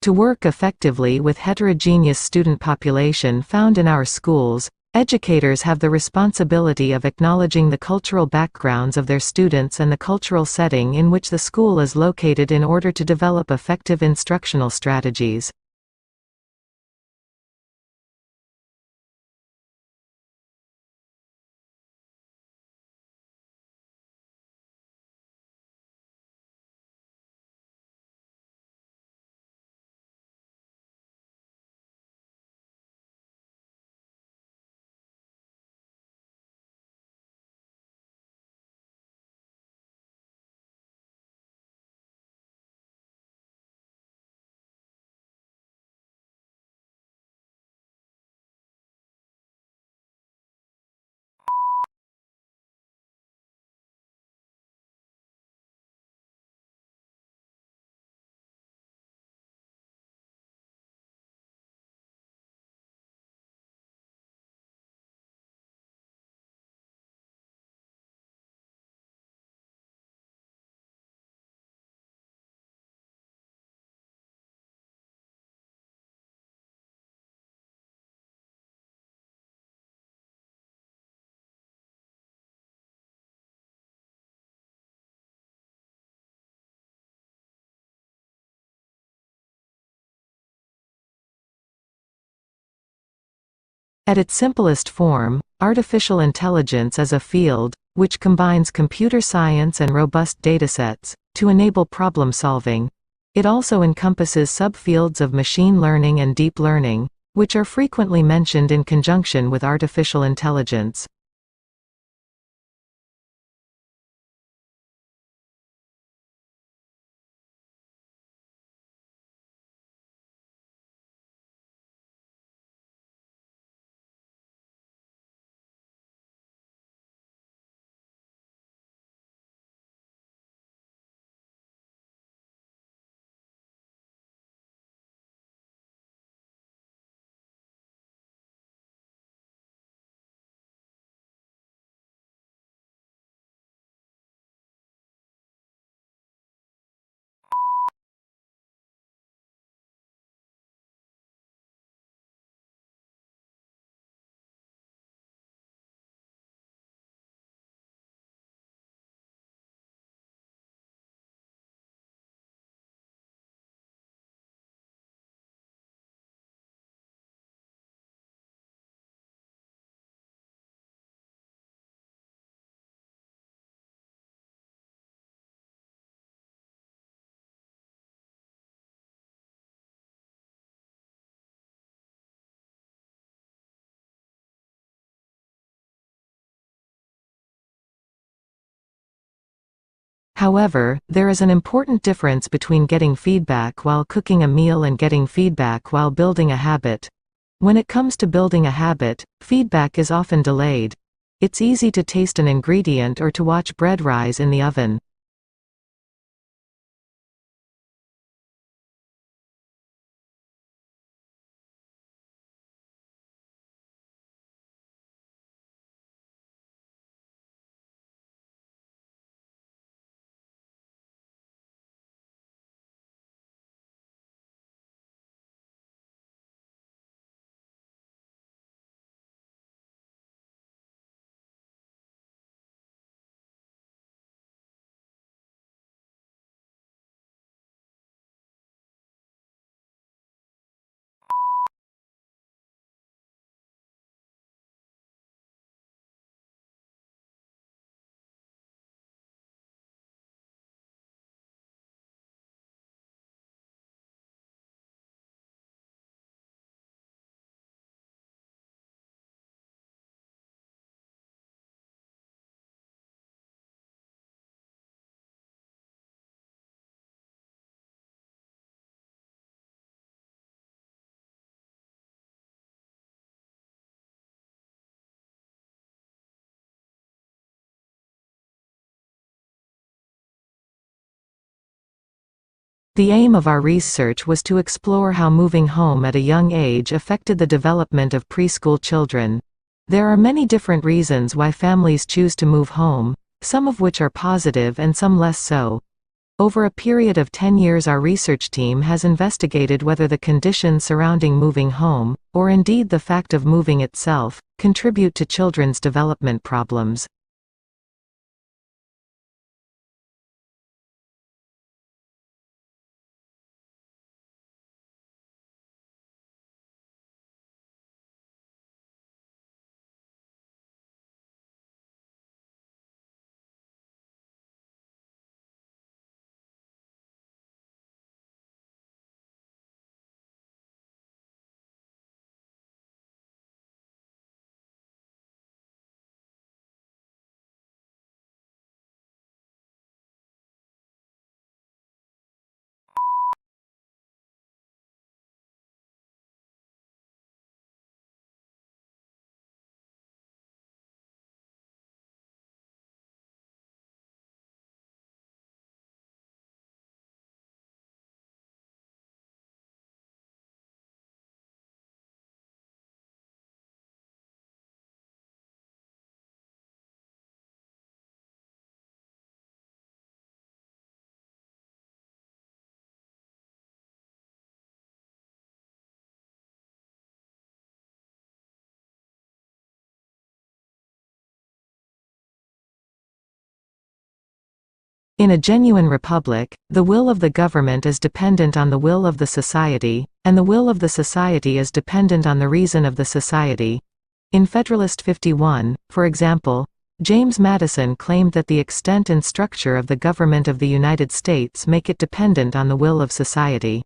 To work effectively with heterogeneous student population found in our schools, educators have the responsibility of acknowledging the cultural backgrounds of their students and the cultural setting in which the school is located in order to develop effective instructional strategies. At its simplest form, artificial intelligence is a field which combines computer science and robust datasets to enable problem solving. It also encompasses subfields of machine learning and deep learning, which are frequently mentioned in conjunction with artificial intelligence. However, there is an important difference between getting feedback while cooking a meal and getting feedback while building a habit. When it comes to building a habit, feedback is often delayed. It's easy to taste an ingredient or to watch bread rise in the oven. The aim of our research was to explore how moving home at a young age affected the development of preschool children. There are many different reasons why families choose to move home, some of which are positive and some less so. Over a period of 10 years, our research team has investigated whether the conditions surrounding moving home, or indeed the fact of moving itself, contribute to children's development problems. In a genuine republic, the will of the government is dependent on the will of the society, and the will of the society is dependent on the reason of the society. In Federalist 51, for example, James Madison claimed that the extent and structure of the government of the United States make it dependent on the will of society.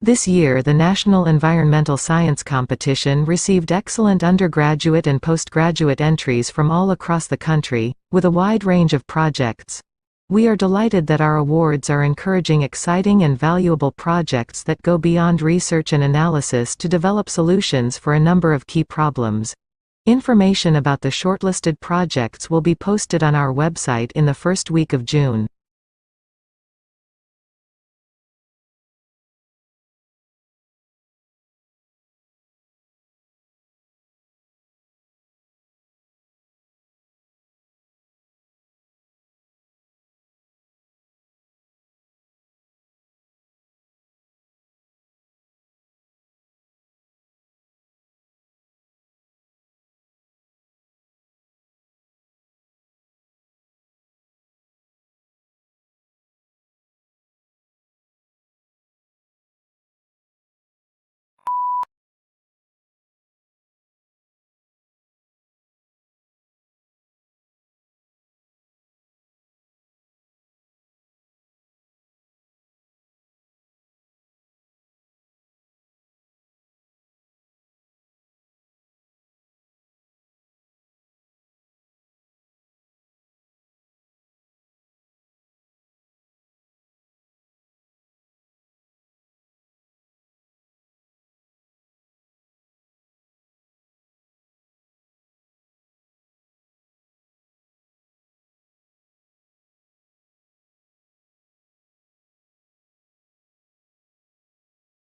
This year, the National Environmental Science Competition received excellent undergraduate and postgraduate entries from all across the country, with a wide range of projects. We are delighted that our awards are encouraging exciting and valuable projects that go beyond research and analysis to develop solutions for a number of key problems. Information about the shortlisted projects will be posted on our website in the first week of June.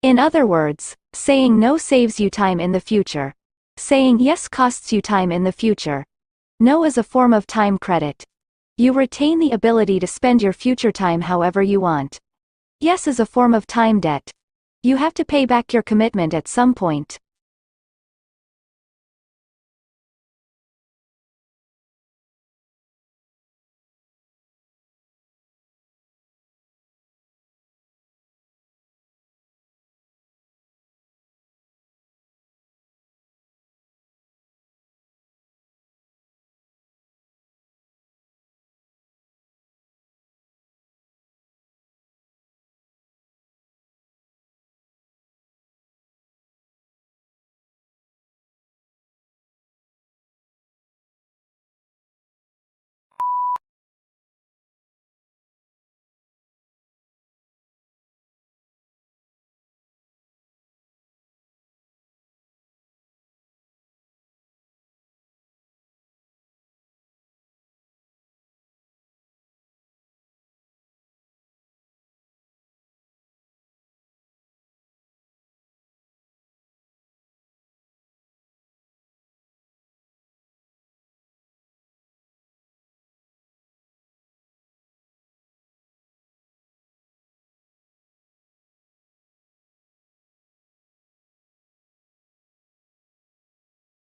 In other words, saying no saves you time in the future. Saying yes costs you time in the future. No is a form of time credit. You retain the ability to spend your future time however you want. Yes is a form of time debt. You have to pay back your commitment at some point.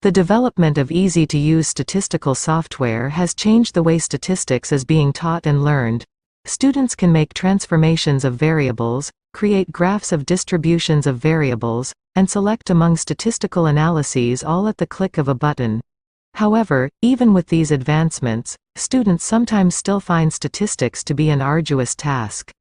The development of easy-to-use statistical software has changed the way statistics is being taught and learned. Students can make transformations of variables, create graphs of distributions of variables, and select among statistical analyses all at the click of a button. However, even with these advancements, students sometimes still find statistics to be an arduous task.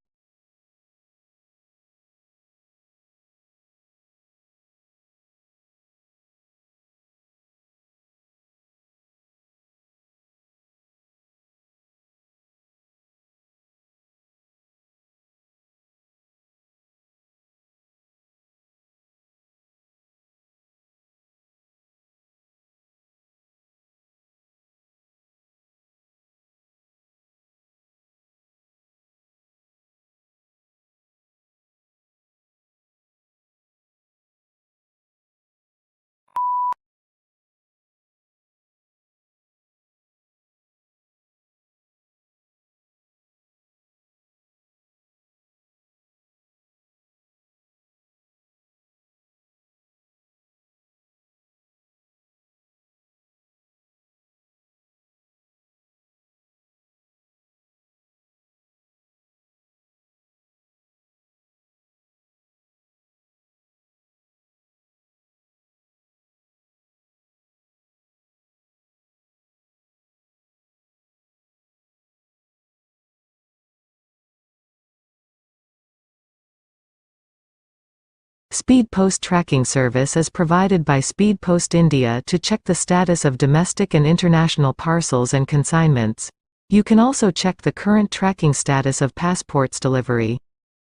Speed Post Tracking Service is provided by Speed Post India to check the status of domestic and international parcels and consignments. You can also check the current tracking status of passports delivery.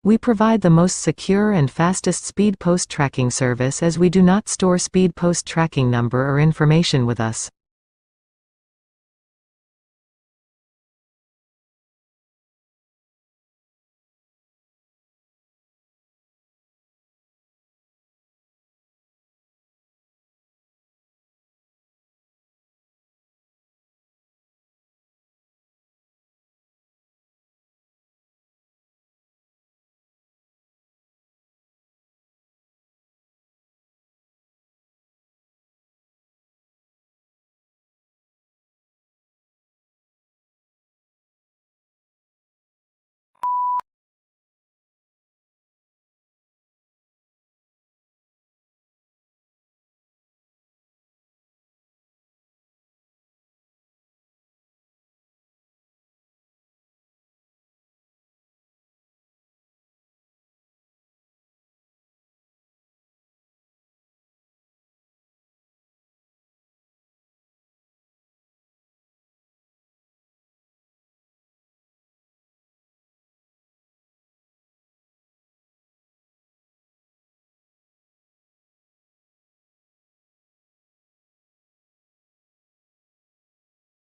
We provide the most secure and fastest Speed Post Tracking service as we do not store Speed Post tracking number or information with us.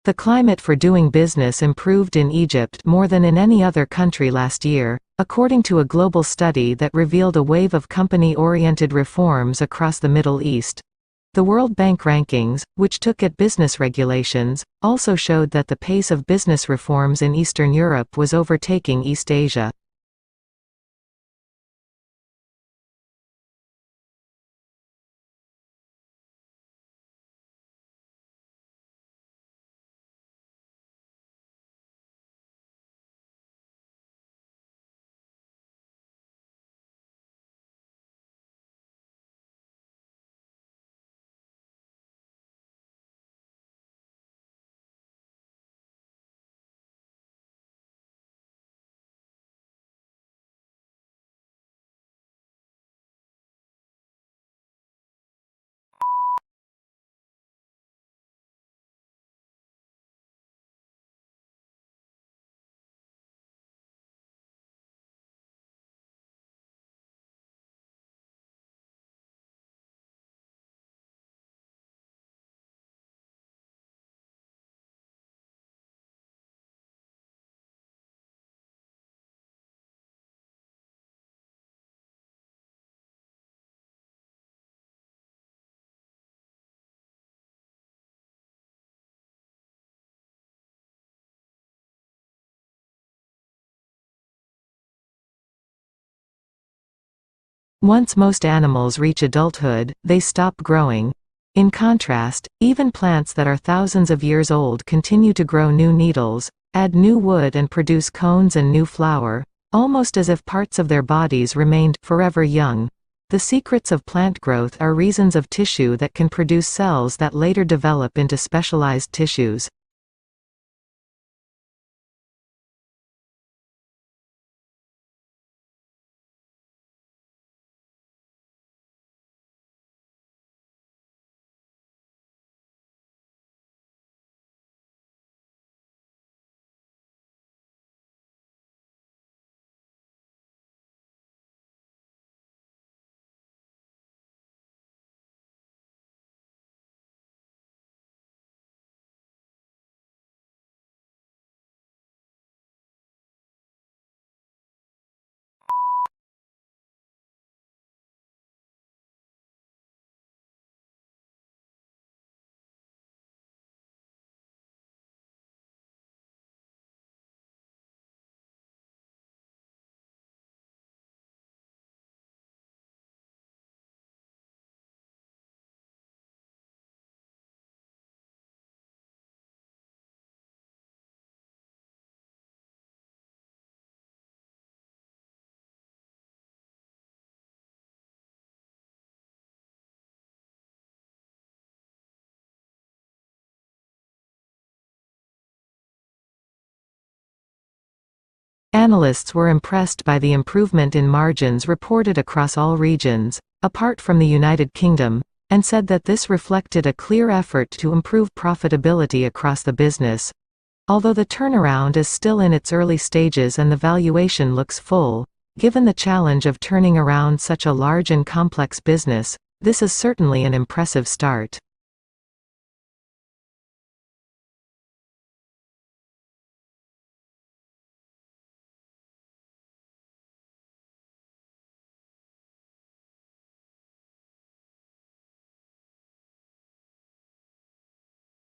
The climate for doing business improved in Egypt more than in any other country last year, according to a global study that revealed a wave of company-oriented reforms across the Middle East. The World Bank rankings, which took at business regulations, also showed that the pace of business reforms in Eastern Europe was overtaking East Asia. Once most animals reach adulthood, they stop growing. In contrast, even plants that are thousands of years old continue to grow new needles, add new wood and produce cones and new flower, almost as if parts of their bodies remained forever young. The secrets of plant growth are reasons of tissue that can produce cells that later develop into specialized tissues. Analysts were impressed by the improvement in margins reported across all regions, apart from the United Kingdom, and said that this reflected a clear effort to improve profitability across the business. Although the turnaround is still in its early stages and the valuation looks full, given the challenge of turning around such a large and complex business, this is certainly an impressive start.